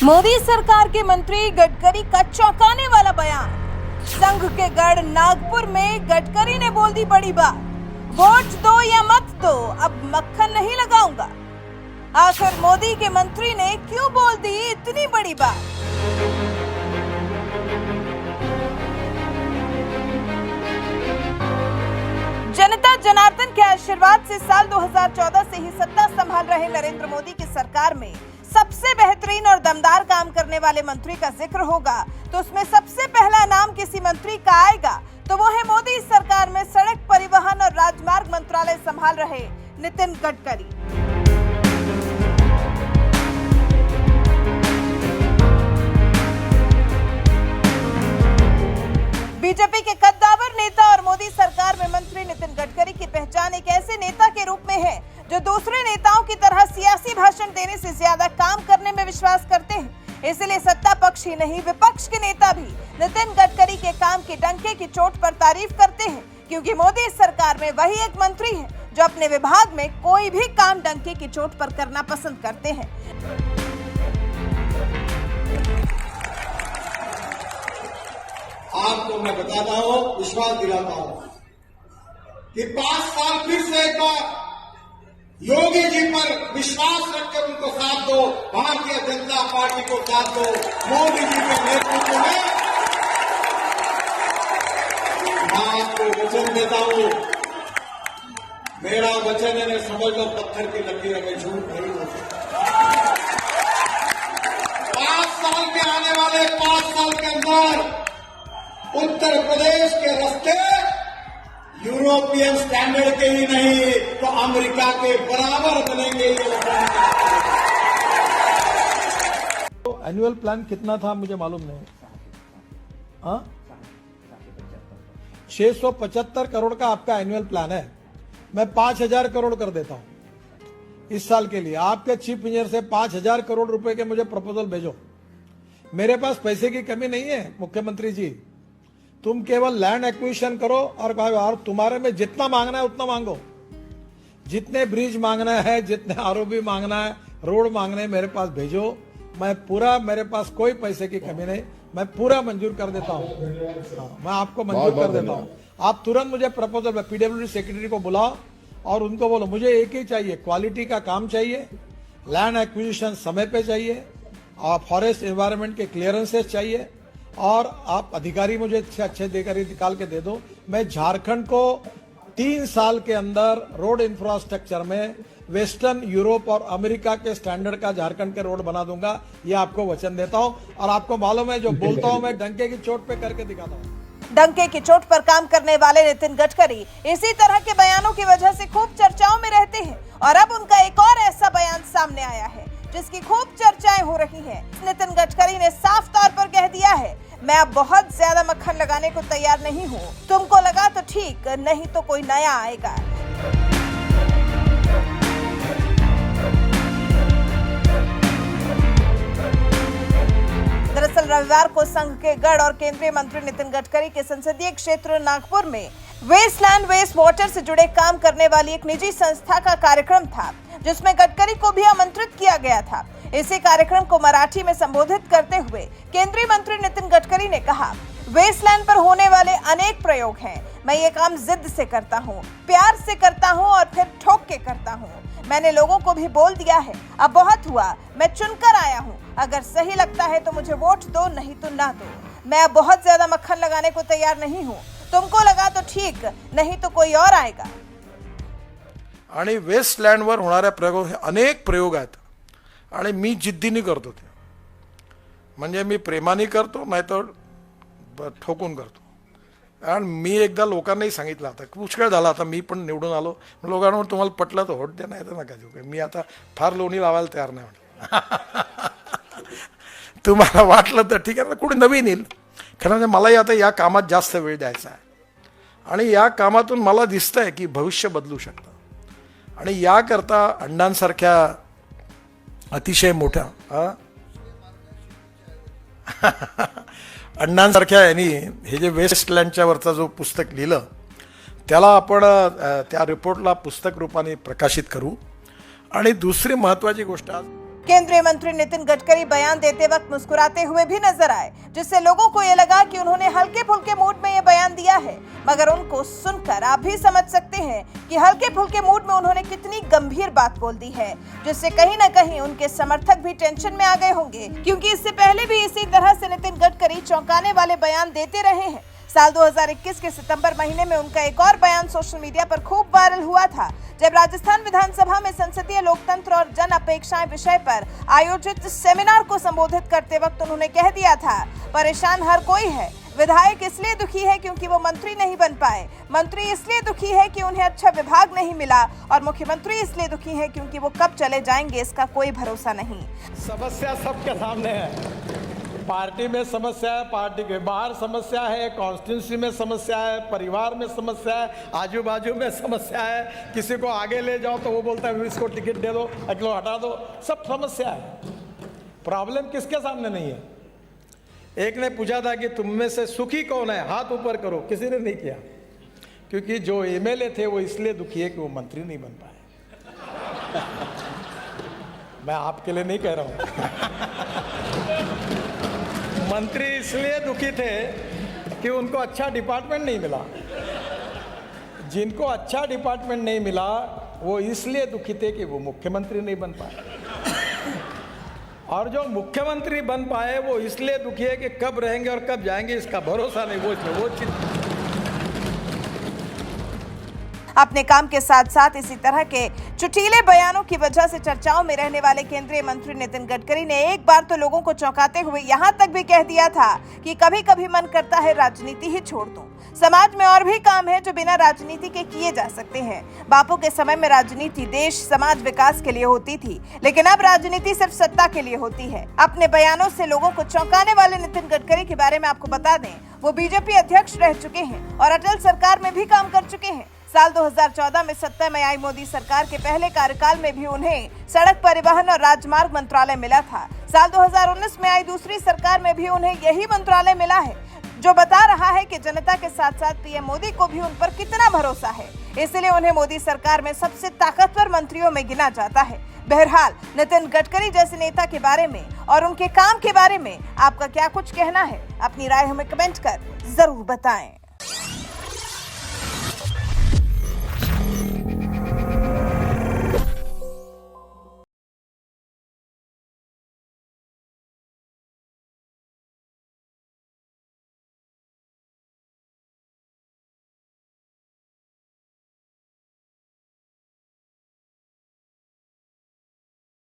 मोदी सरकार के मंत्री गडकरी का चौंकाने वाला बयान। संघ के गढ़ नागपुर में गडकरी ने बोल दी बड़ी बात। वोट दो या मत दो, अब मक्खन नहीं लगाऊंगा। आखिर मोदी के मंत्री ने क्यों बोल दी इतनी बड़ी बात? जनता जनार्दन के आशीर्वाद से साल 2014 से ही सत्ता संभाल रहे नरेंद्र मोदी की सरकार में सबसे बेहतरीन और दमदार काम करने वाले मंत्री का जिक्र होगा तो उसमें सबसे पहला नाम किसी मंत्री का आएगा तो वो है मोदी सरकार में सड़क परिवहन और राजमार्ग मंत्रालय संभाल रहे नितिन गडकरी। बीजेपी के कद्दावर नेता और मोदी सरकार में मंत्री नितिन गडकरी की पहचान एक ऐसे नेता के रूप में है जो दूसरे नेताओं की तरह सियासी भाषण देने से ज्यादा काम करने में विश्वास करते हैं। इसलिए सत्ता पक्ष ही नहीं विपक्ष के नेता भी नितिन गडकरी के काम की डंके की चोट पर तारीफ करते हैं, क्योंकि मोदी सरकार में वही एक मंत्री है जो अपने विभाग में कोई भी काम डंके की चोट पर करना पसंद करते हैं। आपको मैं बताता हूं, विश्वास दिलाता हूं कि 5 साल फिर से एक बार योगी जी पर विश्वास रखकर उनको साथ दो, भारतीय जनता पार्टी को साथ दो। मोदी जी के नेतृत्व में मैं आपको वचन देता हूं, मेरा वचन है, समझ लो पत्थर की लकीर में झूठ नहीं हो सकता। 5 साल के आने वाले 5 साल के अंदर उत्तर प्रदेश के रास्ते यूरोपियन स्टैंडर्ड के ही नहीं तो अमेरिका के बराबर बनेंगे। तो एनुअल प्लान कितना था मुझे मालूम नहीं। हाँ, 675 करोड़ का आपका एनुअल प्लान है। मैं 5000 करोड़ कर देता हूं इस साल के लिए। आपके चीफ इंजीनियर से 5000 करोड़ रुपए के मुझे प्रपोजल भेजो। मेरे पास पैसे की कमी नहीं है मुख्यमंत्री जी, तुम केवल लैंड एक्विजिशन करो और तुम्हारे में जितना मांगना है उतना मांगो। जितने ब्रिज मांगना है, जितने आरओबी मांगना है, रोड मांगने मेरे पास भेजो। मैं पूरा, मेरे पास कोई पैसे की कमी नहीं, मैं पूरा मंजूर कर देता हूं। मैं आपको मंजूर कर देता हूं। आप तुरंत मुझे प्रपोजल, पीडब्ल्यूडी सेक्रेटरी को बुलाओ और उनको बोलो मुझे एक ही चाहिए, क्वालिटी का काम चाहिए, लैंड एक्विजिशन समय पे चाहिए और फॉरेस्ट एनवायरमेंट के क्लियरेंसेस चाहिए और आप अधिकारी मुझे अच्छे देकर ही निकाल के दे दो। मैं झारखंड को 3 साल के अंदर रोड इंफ्रास्ट्रक्चर में वेस्टर्न यूरोप और अमेरिका के स्टैंडर्ड का झारखंड के रोड बना दूंगा, ये आपको वचन देता हूं। और आपको मालूम है जो बोलता हूं मैं डंके की चोट पे करके दिखाता हूं। डंके की चोट पर काम करने वाले नितिन गडकरी इसी तरह के बयानों की वजह से खूब चर्चाओं में रहते हैं और अब उनका एक और ऐसा बयान सामने आया है जिसकी खूब चर्चाएं हो रही हैं। नितिन गडकरी ने साफ तौर पर कह दिया है, मैं अब बहुत ज्यादा मक्खन लगाने को तैयार नहीं हूँ। तुमको लगा तो ठीक, नहीं तो कोई नया आएगा। दरअसल रविवार को संघ के गढ़ और केंद्रीय मंत्री नितिन गडकरी के संसदीय क्षेत्र नागपुर में वेस्टलैंड वेस्ट वाटर से जुड़े काम करने वाली एक निजी संस्था का कार्यक्रम था, जिसमें गडकरी को भी आमंत्रित किया गया था। इसी कार्यक्रम को मराठी में संबोधित करते हुए केंद्रीय मंत्री नितिन गडकरी ने कहा, वेस्टलैंड पर होने वाले अनेक प्रयोग हैं। मैं ये काम जिद से करता हूँ, प्यार से करता हूँ और फिर ठोक के करता हूँ। मैंने लोगों को भी बोल दिया है, अब बहुत हुआ, मैं चुनकर आया हूँ। अगर सही लगता है तो मुझे वोट दो, नहीं तो ना दो। मैं अब बहुत ज्यादा मक्खन लगाने को तैयार नहीं हूँ। तुमको लगा तो ठीक, नहीं तो कोई और आएगा। आणि वेस्टलँडवर होणाऱ्या प्रयोग हे अनेक प्रयोग आहेत आणि मी जिद्दीने करतो ते, म्हणजे मी प्रेमाने करतो, नाही तर ठोकून करतो। आणि मी एकदा लोकांनाही सांगितलं, आता पुष्कळ झाला, आता मी पण निवडून आलो, लोकांना तुम्हाला पटलं तर होट द्या, नाही तर नका देऊ। मी आता फार लोणी लावायला तयार नाही म्हटलं। तुम्हाला वाटलं तर ठीक आहे, कुठे नवीन येईल, खरं म्हणजे मलाही आता या कामात जास्त वेळ द्यायचा आहे आणि या कामातून मला दिसतंय की भविष्य बदलू शकतं। आणि याकरता अण्णांसारख्या अतिशय मोठ्या अण्णांसारख्या यांनी हे जे वेस्टलँडच्या वरचा जो पुस्तक लिहिलं त्याला आपण त्या रिपोर्टला पुस्तक रूपाने प्रकाशित करू। आणि दुसरी महत्त्वाची गोष्ट केंद्रीय मंत्री नितिन गडकरी बयान देते वक्त मुस्कुराते हुए भी नजर आए, जिससे लोगों को ये लगा कि उन्होंने हल्के फुल्के मूड में ये बयान दिया है। मगर उनको सुनकर आप भी समझ सकते हैं कि हल्के फुल्के मूड में उन्होंने कितनी गंभीर बात बोल दी है, जिससे कहीं न कहीं उनके समर्थक भी टेंशन में आ गए होंगे, क्योंकि इससे पहले भी इसी तरह से नितिन गडकरी चौंकाने वाले बयान देते रहे हैं। साल 2021 के सितंबर महीने में उनका एक और बयान सोशल मीडिया पर खूब वायरल हुआ था, जब राजस्थान विधानसभा में संसदीय लोकतंत्र और जन अपेक्षाएं विषय पर आयोजित सेमिनार को संबोधित करते वक्त उन्होंने कह दिया था, परेशान हर कोई है, विधायक इसलिए दुखी है क्योंकि वो मंत्री नहीं बन पाए, मंत्री इसलिए दुखी है कि उन्हें अच्छा विभाग नहीं मिला, और मुख्यमंत्री इसलिए दुखी है क्योंकि वो कब चले जाएंगे इसका कोई भरोसा नहीं। समस्या सबके सामने है, पार्टी में समस्या है, पार्टी के बाहर समस्या है, कॉन्स्टिट्यूंसी में समस्या है, परिवार में समस्या है, आजू बाजू में समस्या है। किसी को आगे ले जाओ तो वो बोलता है इसको टिकट दे दो, अगलो हटा दो, सब समस्या है। प्रॉब्लम किसके सामने नहीं है? एक ने पूछा था कि तुम में से सुखी कौन है, हाथ ऊपर करो, किसी ने नहीं किया, क्योंकि जो एमएलए थे वो इसलिए दुखी है कि वो मंत्री नहीं बन पाए। मैं आपके लिए नहीं कह रहा हूं। मंत्री इसलिए दुखी थे कि उनको अच्छा डिपार्टमेंट नहीं मिला। जिनको अच्छा डिपार्टमेंट नहीं मिला वो इसलिए दुखी थे कि वो मुख्यमंत्री नहीं बन पाए, और जो मुख्यमंत्री बन पाए वो इसलिए दुखी है कि कब रहेंगे और कब जाएंगे इसका भरोसा नहीं। वो अपने काम के साथ साथ इसी तरह के चुटीले बयानों की वजह से चर्चाओं में रहने वाले केंद्रीय मंत्री नितिन गडकरी ने एक बार तो लोगों को चौंकाते हुए यहाँ तक भी कह दिया था कि कभी कभी मन करता है राजनीति ही छोड़ दूं। समाज में और भी काम है जो बिना राजनीति के किए जा सकते हैं। बापू के समय में राजनीति देश समाज विकास के लिए होती थी, लेकिन अब राजनीति सिर्फ सत्ता के लिए होती है। अपने बयानों से लोगों को चौंकाने वाले नितिन गडकरी के बारे में आपको बता दें, वो बीजेपी अध्यक्ष रह चुके हैं और अटल सरकार में भी काम कर चुके हैं। साल 2014 में सत्ता में आई मोदी सरकार के पहले कार्यकाल में भी उन्हें सड़क परिवहन और राजमार्ग मंत्रालय मिला था। साल 2019 में आई दूसरी सरकार में भी उन्हें यही मंत्रालय मिला है, जो बता रहा है कि जनता के साथ साथ पीएम मोदी को भी उन पर कितना भरोसा है। इसलिए उन्हें मोदी सरकार में सबसे ताकतवर मंत्रियों में गिना जाता है। बहरहाल नितिन गडकरी जैसे नेता के बारे में और उनके काम के बारे में आपका क्या कुछ कहना है? अपनी राय हमें कमेंट कर जरूर बताएं।